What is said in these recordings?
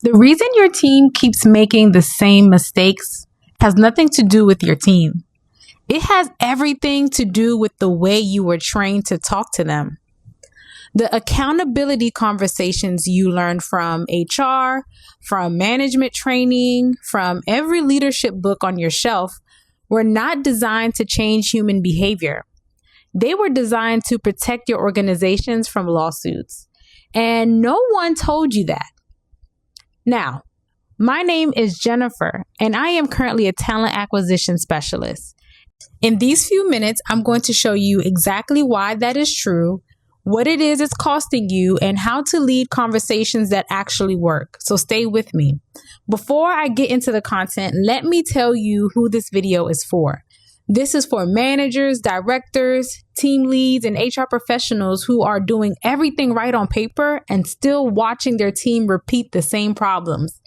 The reason your team keeps making the same mistakes has nothing to do with your team. It has everything to do with the way you were trained to talk to them. The accountability conversations you learn from HR, from management training, from every leadership book on your shelf were not designed to change human behavior. They were designed to protect your organizations from lawsuits. And no one told you that. Now, my name is Jennifer, and I am currently a talent acquisition specialist. In these few minutes, I'm going to show you exactly why that is true, what it is it's costing you, and how to lead conversations that actually work. So stay with me. Before I get into the content, let me tell you who this video is for. This is for managers, directors, team leads, and HR professionals who are doing everything right on paper and still watching their team repeat the same problems.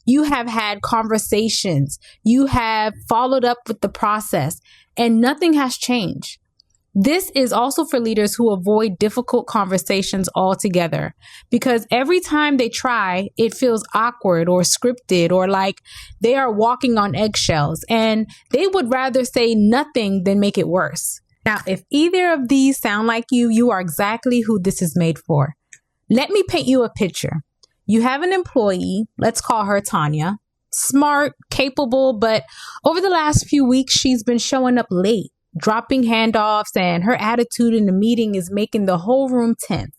You have had conversations, you have followed up with the process, and nothing has changed. This is also for leaders who avoid difficult conversations altogether, because every time they try, it feels awkward or scripted or like they are walking on eggshells, and they would rather say nothing than make it worse. Now, if either of these sound like you are exactly who this is made for. Let me paint you a picture. You have an employee, let's call her Tanya, smart, capable, but over the last few weeks, she's been showing up late, dropping handoffs, and her attitude in the meeting is making the whole room tense.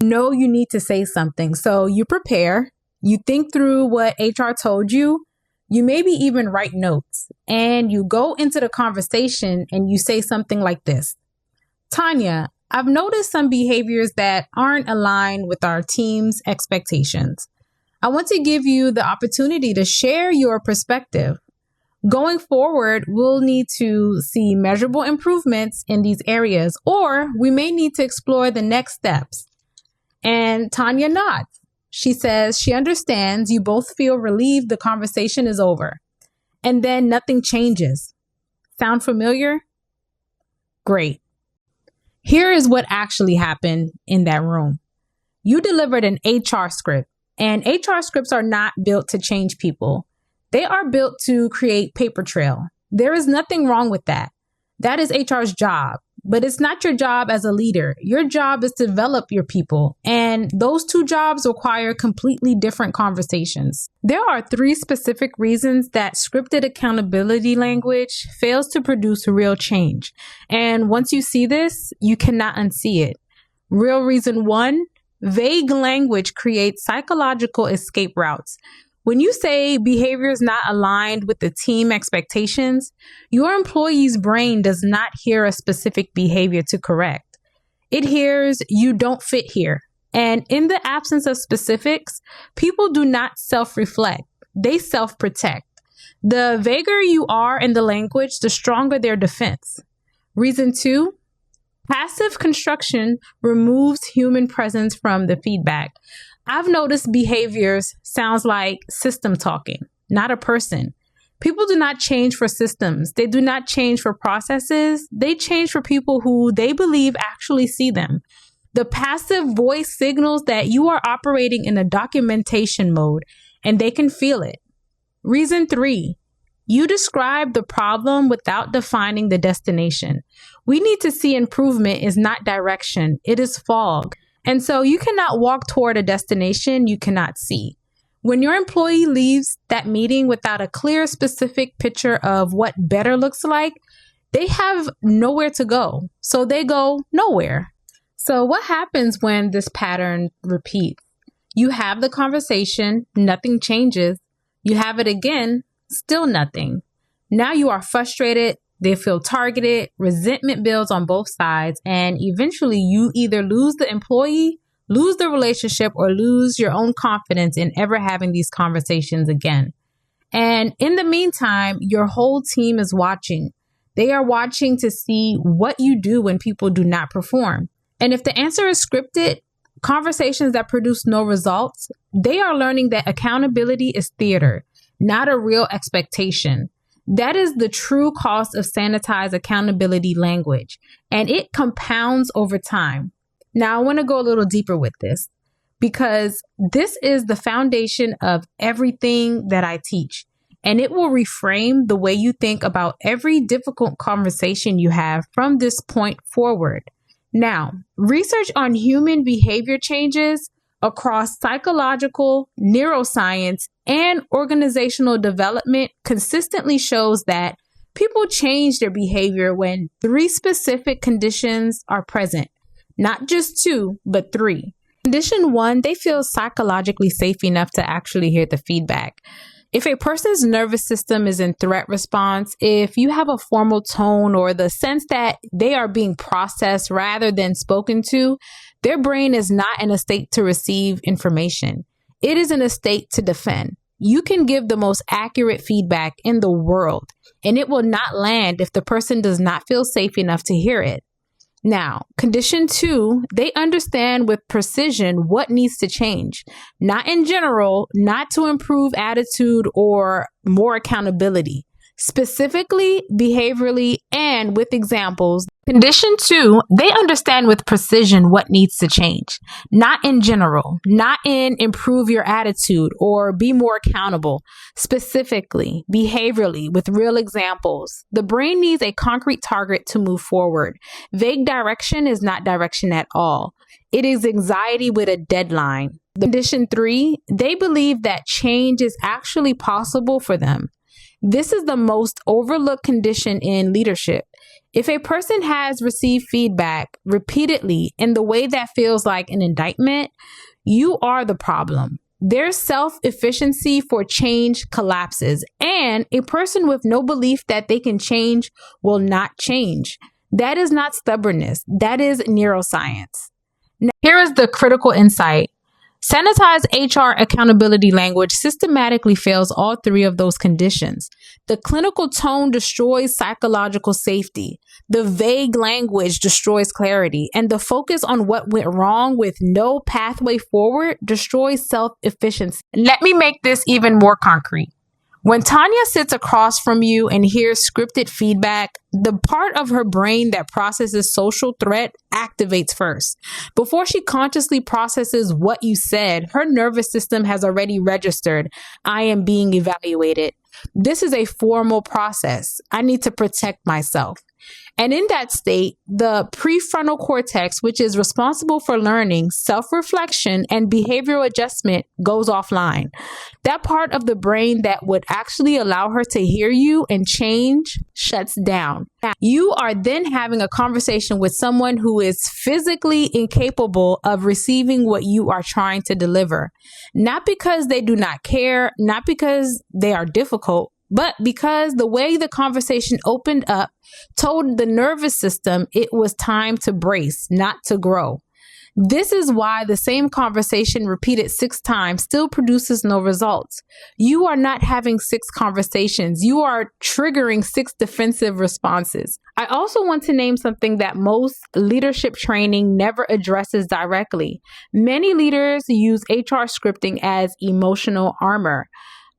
You know you need to say something, so you prepare, you think through what HR told you, you maybe even write notes, and you go into the conversation and you say something like this. Tanya, I've noticed some behaviors that aren't aligned with our team's expectations. I want to give you the opportunity to share your perspective. Going forward, we'll need to see measurable improvements in these areas, or we may need to explore the next steps. And Tanya nods. She says she understands. You both feel relieved the conversation is over. And then nothing changes. Sound familiar? Great. Here is what actually happened in that room. You delivered an HR script, and HR scripts are not built to change people. They are built to create paper trail. There is nothing wrong with that. That is HR's job, but it's not your job as a leader. Your job is to develop your people, and those two jobs require completely different conversations. There are 3 specific reasons that scripted accountability language fails to produce real change. And once you see this, you cannot unsee it. Real reason 1, vague language creates psychological escape routes. When you say behavior is not aligned with the team expectations, your employee's brain does not hear a specific behavior to correct. It hears you don't fit here. And in the absence of specifics, people do not self-reflect. They self-protect. The vaguer you are in the language, the stronger their defense. Reason 2, passive construction removes human presence from the feedback. I've noticed behaviors sounds like system talking, not a person. People do not change for systems. They do not change for processes. They change for people who they believe actually see them. The passive voice signals that you are operating in a documentation mode, and they can feel it. Reason 3, you describe the problem without defining the destination. We need to see improvement is not direction. It is fog. And so you cannot walk toward a destination you cannot see. When your employee leaves that meeting without a clear, specific picture of what better looks like, they have nowhere to go. So they go nowhere. So what happens when this pattern repeats? You have the conversation, nothing changes. You have it again, still nothing. Now you are frustrated. They feel targeted, resentment builds on both sides, and eventually you either lose the employee, lose the relationship, or lose your own confidence in ever having these conversations again. And in the meantime, your whole team is watching. They are watching to see what you do when people do not perform. And if the answer is scripted, conversations that produce no results, they are learning that accountability is theater, not a real expectation. That is the true cost of sanitized accountability language, and it compounds over time. Now, I want to go a little deeper with this. because this is the foundation of everything that I teach. And it will reframe the way you think about every difficult conversation you have from this point forward. Now, research on human behavior changes across psychological, neuroscience, and organizational development consistently shows that people change their behavior when 3 specific conditions are present. Not just 2, but 3. Condition 1, they feel psychologically safe enough to actually hear the feedback. If a person's nervous system is in threat response, if you have a formal tone or the sense that they are being processed rather than spoken to, their brain is not in a state to receive information. It is in a state to defend. You can give the most accurate feedback in the world, and it will not land if the person does not feel safe enough to hear it. Now, condition 2, they understand with precision what needs to change. Not in general, not to improve attitude or more accountability. Specifically, behaviorally, and with examples. Condition 2, they understand with precision what needs to change. Not in general, not in improve your attitude or be more accountable. Specifically, behaviorally, with real examples. The brain needs a concrete target to move forward. Vague direction is not direction at all. It is anxiety with a deadline. Condition 3, they believe that change is actually possible for them. This is the most overlooked condition in leadership. If a person has received feedback repeatedly in the way that feels like an indictment, you are the problem. Their self-efficiency for change collapses, and a person with no belief that they can change will not change. That is not stubbornness. That is neuroscience. Now, here is the critical insight. Sanitized HR accountability language systematically fails all 3 of those conditions. The clinical tone destroys psychological safety. The vague language destroys clarity. And the focus on what went wrong with no pathway forward destroys self-efficiency. Let me make this even more concrete. When Tanya sits across from you and hears scripted feedback, the part of her brain that processes social threat activates first. Before she consciously processes what you said, her nervous system has already registered, I am being evaluated. This is a formal process. I need to protect myself. And in that state, the prefrontal cortex, which is responsible for learning, self-reflection, and behavioral adjustment, goes offline. That part of the brain that would actually allow her to hear you and change shuts down. You are then having a conversation with someone who is physically incapable of receiving what you are trying to deliver. Not because they do not care, not because they are difficult, but because the way the conversation opened up told the nervous system it was time to brace, not to grow. This is why the same conversation repeated 6 times still produces no results. You are not having 6 conversations. You are triggering 6 defensive responses. I also want to name something that most leadership training never addresses directly. Many leaders use HR scripting as emotional armor.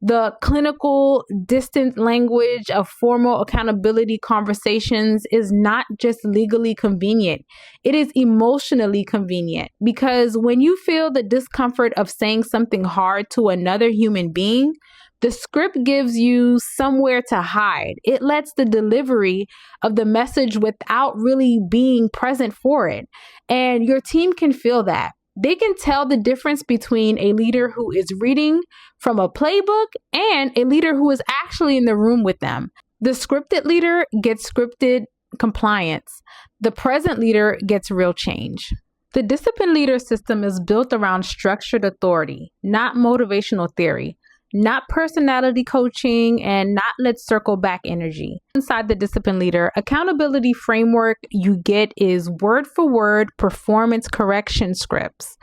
The clinical, distant language of formal accountability conversations is not just legally convenient. It is emotionally convenient because when you feel the discomfort of saying something hard to another human being, the script gives you somewhere to hide. It lets the delivery of the message without really being present for it. And your team can feel that. They can tell the difference between a leader who is reading from a playbook and a leader who is actually in the room with them. The scripted leader gets scripted compliance. The present leader gets real change. The disciplined leader system is built around structured authority, not motivational theory, not personality coaching, and not let's circle back energy. Inside the discipline leader, accountability framework you get is word for word performance correction scripts,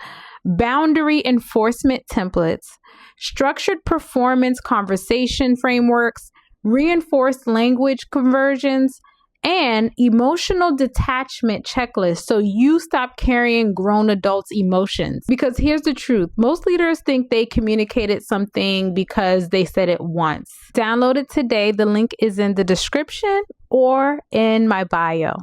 boundary enforcement templates, structured performance conversation frameworks, reinforced language conversions, and emotional detachment checklist so you stop carrying grown adults' emotions. Because here's the truth. Most leaders think they communicated something because they said it once. Download it today. The link is in the description or in my bio.